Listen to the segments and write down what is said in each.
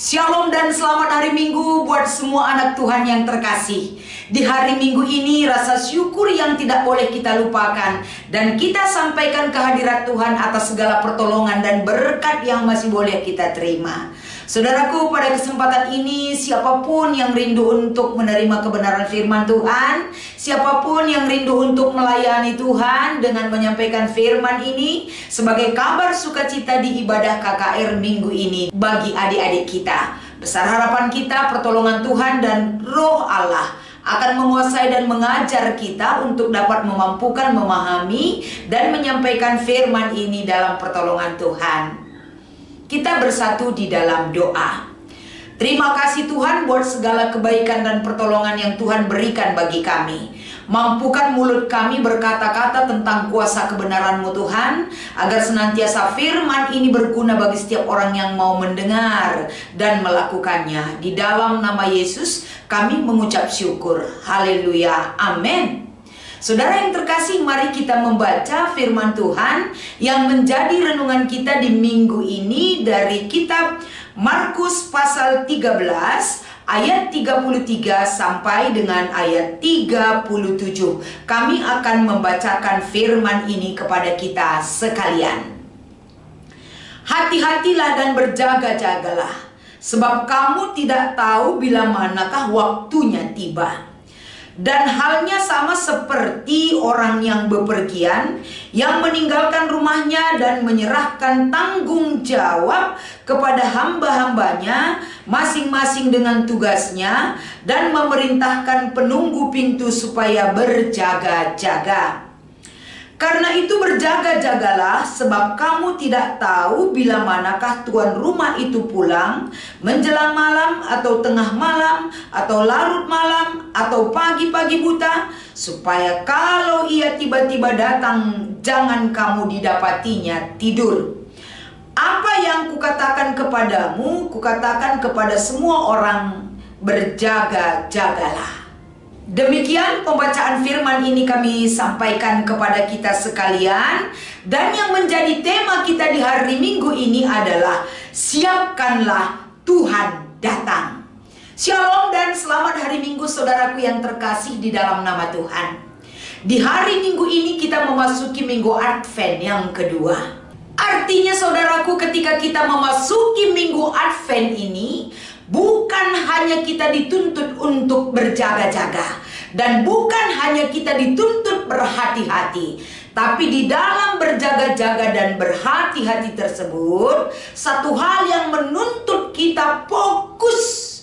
Shalom dan selamat hari Minggu buat semua anak Tuhan yang terkasih. Di hari Minggu ini rasa syukur yang tidak boleh kita lupakan, dan kita sampaikan kehadirat Tuhan atas segala pertolongan dan berkat yang masih boleh kita terima. Saudaraku, pada kesempatan ini siapapun yang rindu untuk menerima kebenaran firman Tuhan, siapapun yang rindu untuk melayani Tuhan dengan menyampaikan firman ini sebagai kabar sukacita di ibadah KKR minggu ini bagi adik-adik kita. Besar harapan kita pertolongan Tuhan dan Roh Allah akan menguasai dan mengajar kita untuk dapat memampukan memahami dan menyampaikan firman ini dalam pertolongan Tuhan. Kita bersatu di dalam doa. Terima kasih Tuhan buat segala kebaikan dan pertolongan yang Tuhan berikan bagi kami. Mampukan mulut kami berkata-kata tentang kuasa kebenaran-Mu Tuhan, agar senantiasa firman ini berguna bagi setiap orang yang mau mendengar dan melakukannya. Di dalam nama Yesus kami mengucap syukur. Haleluya. Amin. Saudara yang terkasih, mari kita membaca firman Tuhan yang menjadi renungan kita di minggu ini dari kitab Markus pasal 13 ayat 33 sampai dengan ayat 37. Kami akan membacakan firman ini kepada kita sekalian. Hati-hatilah dan berjaga-jagalah, sebab kamu tidak tahu bila manakah waktunya tiba. Dan halnya sama seperti orang yang bepergian, yang meninggalkan rumahnya dan menyerahkan tanggung jawab kepada hamba-hambanya, masing-masing dengan tugasnya, dan memerintahkan penunggu pintu supaya berjaga-jaga. Karena itu berjaga-jagalah, sebab kamu tidak tahu bila manakah tuan rumah itu pulang, menjelang malam atau tengah malam atau larut malam atau pagi-pagi buta, supaya kalau ia tiba-tiba datang, jangan kamu didapatinya tidur. Apa yang kukatakan kepadamu, kukatakan kepada semua orang, berjaga-jagalah. Demikian pembacaan firman ini kami sampaikan kepada kita sekalian. Dan yang menjadi tema kita di hari Minggu ini adalah siapkanlah Tuhan datang. Shalom dan selamat hari Minggu saudaraku yang terkasih di dalam nama Tuhan. Di hari Minggu ini kita memasuki Minggu Advent yang kedua. Artinya saudaraku, ketika kita memasuki Minggu Advent ini, bukan hanya kita dituntut untuk berjaga-jaga, dan bukan hanya kita dituntut berhati-hati, tapi di dalam berjaga-jaga dan berhati-hati tersebut, satu hal yang menuntut kita fokus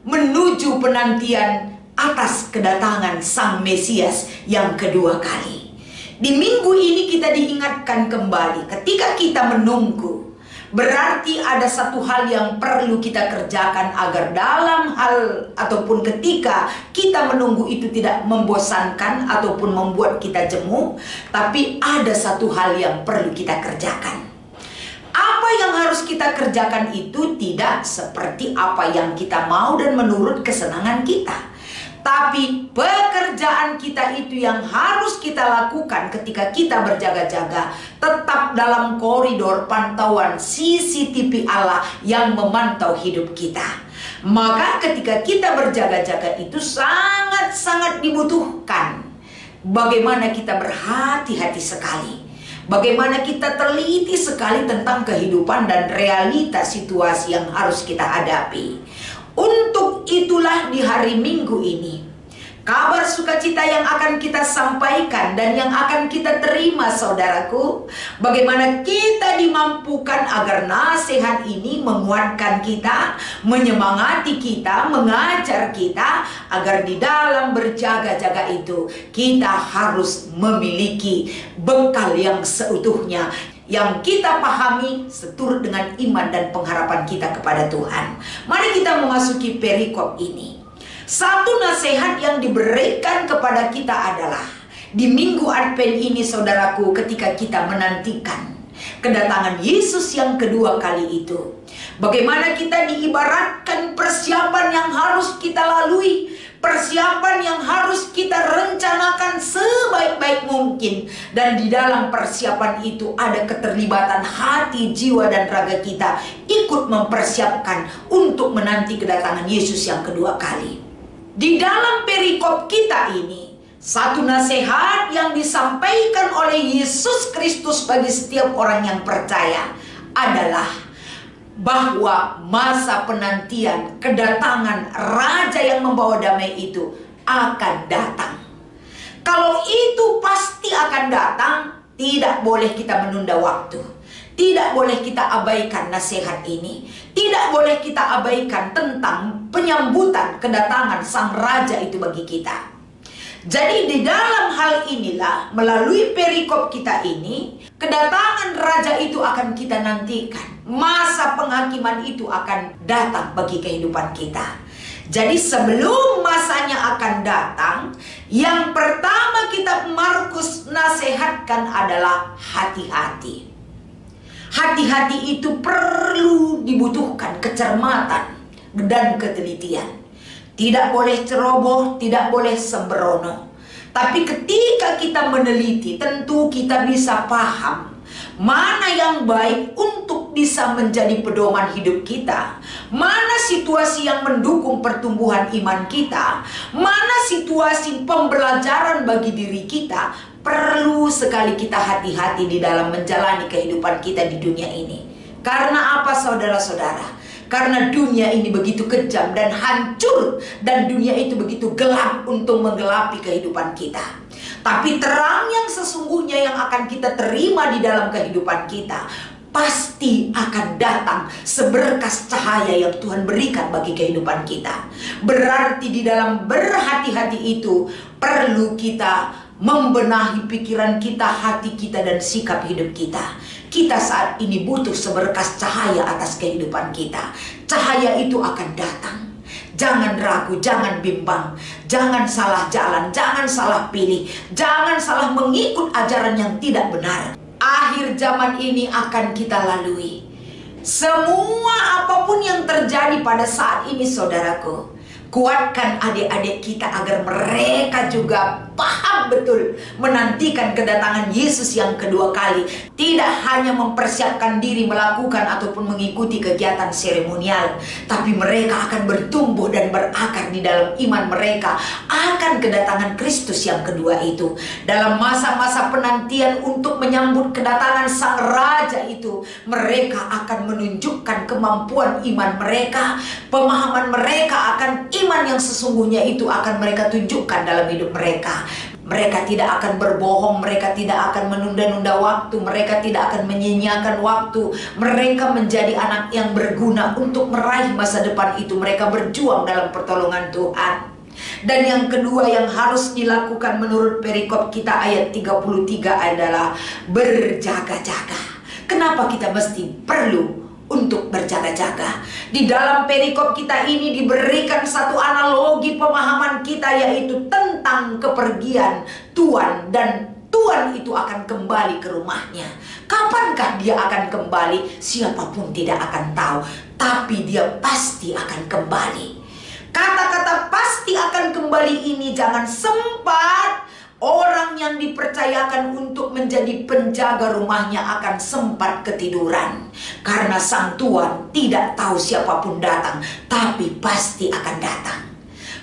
menuju penantian atas kedatangan Sang Mesias yang kedua kali. Di minggu ini kita diingatkan kembali, ketika kita menunggu, berarti ada satu hal yang perlu kita kerjakan agar dalam hal ataupun ketika kita menunggu itu tidak membosankan ataupun membuat kita jemu, tapi ada satu hal yang perlu kita kerjakan. Apa yang harus kita kerjakan itu tidak seperti apa yang kita mau dan menurut kesenangan kita, tapi pekerjaan kita itu yang harus kita lakukan ketika kita berjaga-jaga, tetap dalam koridor pantauan CCTV Allah yang memantau hidup kita. Maka ketika kita berjaga-jaga itu sangat-sangat dibutuhkan bagaimana kita berhati-hati sekali, bagaimana kita teliti sekali tentang kehidupan dan realitas situasi yang harus kita hadapi. Untuk itulah di hari Minggu ini, kabar sukacita yang akan kita sampaikan dan yang akan kita terima saudaraku, bagaimana kita dimampukan agar nasihat ini menguatkan kita, menyemangati kita, mengajar kita, agar di dalam berjaga-jaga itu kita harus memiliki bekal yang seutuhnya, yang kita pahami seturut dengan iman dan pengharapan kita kepada Tuhan. Mari kita memasuki perikop ini. Satu nasihat yang diberikan kepada kita adalah di minggu Advent ini saudaraku, ketika kita menantikan kedatangan Yesus yang kedua kali itu, bagaimana kita diibaratkan persiapan yang harus kita lalui, Persiapan yang harus kita rencanakan sebaik-baik mungkin. Dan di dalam persiapan itu ada keterlibatan hati, jiwa, dan raga kita ikut mempersiapkan untuk menanti kedatangan Yesus yang kedua kali. Di dalam perikop kita ini, satu nasihat yang disampaikan oleh Yesus Kristus bagi setiap orang yang percaya adalah bahwa masa penantian kedatangan Raja yang membawa damai itu akan datang. Kalau itu pasti akan datang, tidak boleh kita menunda waktu. Tidak boleh kita abaikan nasihat ini. Tidak boleh kita abaikan tentang penyambutan kedatangan Sang Raja itu bagi kita. Jadi di dalam hal inilah, melalui perikop kita ini, kedatangan Raja itu akan kita nantikan. Masa penghakiman itu akan datang bagi kehidupan kita. Jadi sebelum masanya akan datang, yang pertama kita Markus nasihatkan adalah hati-hati. Hati-hati itu perlu dibutuhkan kecermatan dan ketelitian. Tidak boleh ceroboh, tidak boleh sembrono. Tapi ketika kita meneliti, tentu kita bisa paham mana yang baik untuk bisa menjadi pedoman hidup kita, mana situasi yang mendukung pertumbuhan iman kita, mana situasi pembelajaran bagi diri kita. Perlu sekali kita hati-hati di dalam menjalani kehidupan kita di dunia ini. Karena apa, saudara-saudara? Karena dunia ini begitu kejam dan hancur, dan dunia itu begitu gelap untuk menggelapi kehidupan kita. Tapi terang yang sesungguhnya yang akan kita terima di dalam kehidupan kita pasti akan datang seberkas cahaya yang Tuhan berikan bagi kehidupan kita. Berarti di dalam berhati-hati itu perlu kita membenahi pikiran kita, hati kita, dan sikap hidup kita. Kita saat ini butuh seberkas cahaya atas kehidupan kita. Cahaya itu akan datang. Jangan ragu, jangan bimbang, jangan salah jalan, jangan salah pilih, jangan salah mengikut ajaran yang tidak benar. Akhir zaman ini akan kita lalui. Semua apapun yang terjadi pada saat ini, saudaraku, kuatkan adik-adik kita agar mereka juga paham betul menantikan kedatangan Yesus yang kedua kali. Tidak hanya mempersiapkan diri melakukan ataupun mengikuti kegiatan seremonial, tapi mereka akan bertumbuh dan berakar di dalam iman mereka akan kedatangan Kristus yang kedua itu. Dalam masa-masa penantian untuk menyambut kedatangan Sang Raja itu, mereka akan menunjukkan kemampuan iman mereka, pemahaman mereka akan iman yang sesungguhnya itu akan mereka tunjukkan dalam hidup mereka. Mereka tidak akan berbohong, mereka tidak akan menunda-nunda waktu, mereka tidak akan menyia-nyiakan waktu. Mereka menjadi anak yang berguna untuk meraih masa depan itu. Mereka berjuang dalam pertolongan Tuhan. Dan yang kedua yang harus dilakukan menurut perikop kita ayat 33 adalah berjaga-jaga. Kenapa kita mesti perlu untuk berjaga-jaga? Di dalam perikop kita ini diberikan satu analogi pemahaman kita, yaitu tentang kepergian Tuhan, dan Tuhan itu akan kembali ke rumahnya. Kapankah dia akan kembali? Siapapun tidak akan tahu, tapi dia pasti akan kembali. Kata-kata pasti akan kembali ini jangan sempat orang yang dipercayakan untuk menjadi penjaga rumahnya akan sempat ketiduran. Karena Sang Tuhan tidak tahu siapapun datang, tapi pasti akan datang.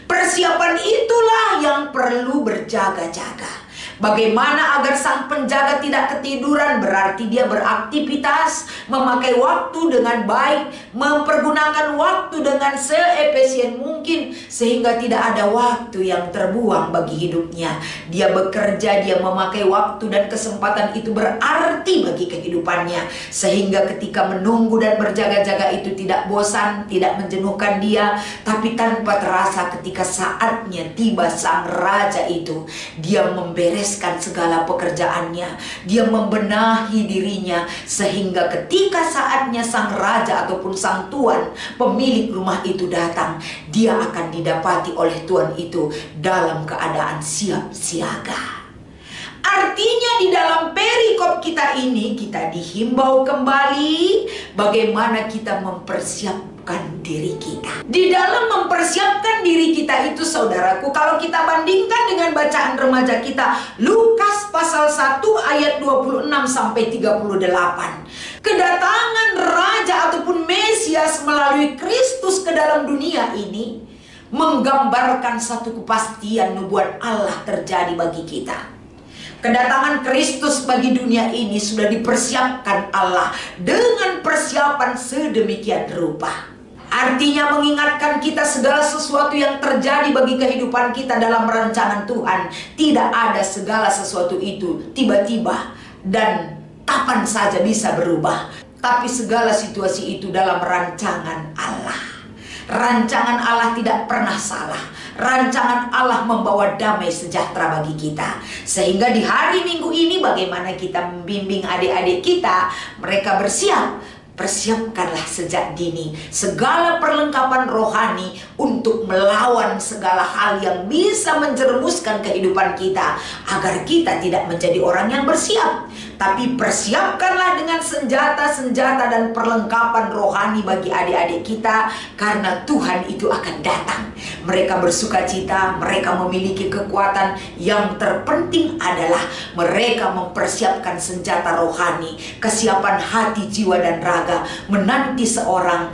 Persiapan itulah yang perlu berjaga-jaga. Bagaimana agar sang penjaga tidak ketiduran? Berarti dia beraktivitas, memakai waktu dengan baik, mempergunakan waktu dengan seefisien mungkin, sehingga tidak ada waktu yang terbuang bagi hidupnya. Dia bekerja, dia memakai waktu dan kesempatan itu berarti bagi kehidupannya, sehingga ketika menunggu dan berjaga-jaga itu tidak bosan, tidak menjenuhkan dia, tapi tanpa terasa ketika saatnya tiba Sang Raja itu, dia membereskan segala pekerjaannya, dia membenahi dirinya, sehingga ketika saatnya Sang Raja ataupun Sang Tuan, pemilik rumah itu datang, dia akan didapati oleh Tuan itu dalam keadaan siap siaga. Artinya di dalam perikop kita ini kita dihimbau kembali bagaimana kita mempersiapkan diri kita. Di dalam mempersiapkan diri kita itu, saudaraku, kalau kita bandingkan dengan bacaan remaja kita, Lukas pasal 1 ayat 26 sampai 38. Kedatangan Raja ataupun Mesias melalui Kristus ke dalam dunia ini menggambarkan satu kepastian nubuat Allah terjadi bagi kita. Kedatangan Kristus bagi dunia ini sudah dipersiapkan Allah dengan persiapan sedemikian rupa. Artinya mengingatkan kita segala sesuatu yang terjadi bagi kehidupan kita dalam rancangan Tuhan. Tidak ada segala sesuatu itu tiba-tiba dan kapan saja bisa berubah. Tapi segala situasi itu dalam rancangan Allah. Rancangan Allah tidak pernah salah. Rancangan Allah membawa damai sejahtera bagi kita. Sehingga di hari Minggu ini bagaimana kita membimbing adik-adik kita, mereka bersiap. Persiapkanlah sejak dini segala perlengkapan rohani untuk melawan segala hal yang bisa menjerumuskan kehidupan kita, agar kita tidak menjadi orang yang bersiap. Tapi persiapkanlah dengan senjata-senjata dan perlengkapan rohani bagi adik-adik kita, karena Tuhan itu akan datang. Mereka bersukacita, mereka memiliki kekuatan. Yang terpenting adalah mereka mempersiapkan senjata rohani, kesiapan hati, jiwa, dan raga, menanti seorang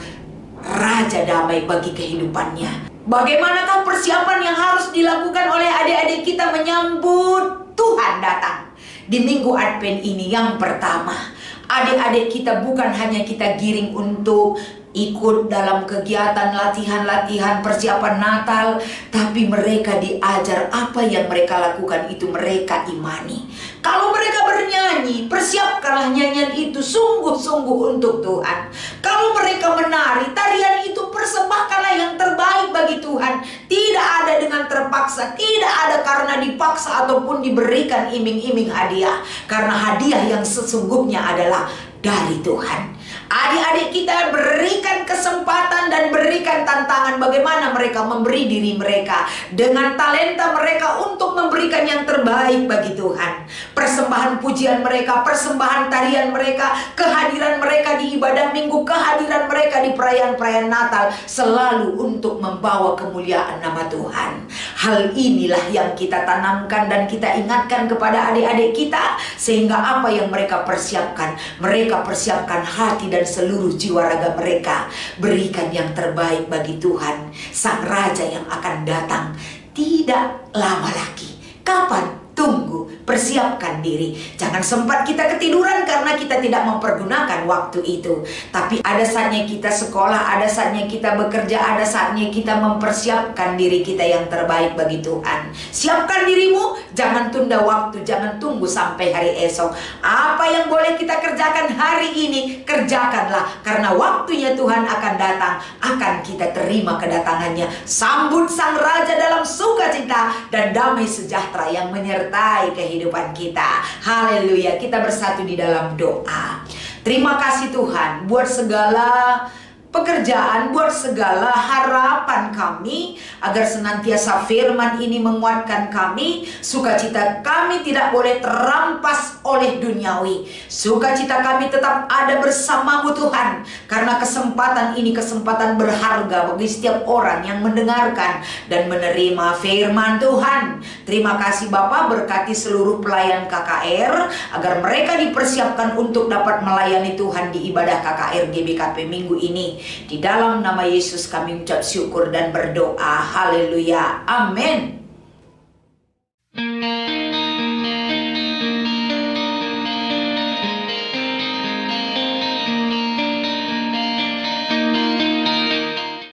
Raja damai bagi kehidupannya. Bagaimanakah persiapan yang harus dilakukan oleh adik-adik kita menyambut Tuhan datang di Minggu Advent ini? Yang pertama, adik-adik kita bukan hanya kita giring untuk ikut dalam kegiatan latihan-latihan persiapan Natal, tapi mereka diajar apa yang mereka lakukan itu mereka imani. Kalau mereka bernyanyi, persiapkanlah nyanyian itu sungguh-sungguh untuk Tuhan. Kalau mereka menari, tarian itu persembahkanlah yang terbaik bagi Tuhan. Tidak ada dengan terpaksa, tidak ada karena dipaksa ataupun diberikan iming-iming hadiah. Karena hadiah yang sesungguhnya adalah dari Tuhan. Adik-adik kita berikan kesempatan dan berikan tantangan bagaimana mereka memberi diri mereka dengan talenta mereka untuk memberikan yang terbaik bagi Tuhan. Persembahan pujian mereka, persembahan tarian mereka, kehadiran mereka di ibadah minggu, kehadiran mereka di perayaan-perayaan Natal selalu untuk membawa kemuliaan nama Tuhan. Hal inilah yang kita tanamkan dan kita ingatkan kepada adik-adik kita, sehingga apa yang mereka persiapkan, mereka persiapkan hati dan seluruh jiwa raga mereka. Berikan yang terbaik bagi Tuhan, Sang Raja yang akan datang tidak lama lagi. Kapan? Tunggu, persiapkan diri. Jangan sempat kita ketiduran karena kita tidak mempergunakan waktu itu. Tapi ada saatnya kita sekolah, ada saatnya kita bekerja, ada saatnya kita mempersiapkan diri kita yang terbaik bagi Tuhan. Siapkan dirimu, jangan tunda waktu, jangan tunggu sampai hari esok. Apa yang boleh kita kerjakan hari ini, kerjakanlah. Karena waktunya Tuhan akan datang, akan kita terima kedatangannya. Sambut Sang Raja dalam sukacita dan damai sejahtera yang menyertai kehidupan kita. Haleluya. Kita bersatu di dalam doa. Terima kasih Tuhan buat segala pekerjaan, buat segala harapan kami, agar senantiasa firman ini menguatkan kami. Sukacita kami tidak boleh terampas oleh duniawi. Sukacita kami tetap ada bersamamu Tuhan, karena kesempatan ini kesempatan berharga bagi setiap orang yang mendengarkan dan menerima firman Tuhan. Terima kasih Bapa, berkati seluruh pelayan KKR agar mereka dipersiapkan untuk dapat melayani Tuhan di ibadah KKR GBKP minggu ini. Di dalam nama Yesus kami ucap syukur dan berdoa. Haleluya. Amin.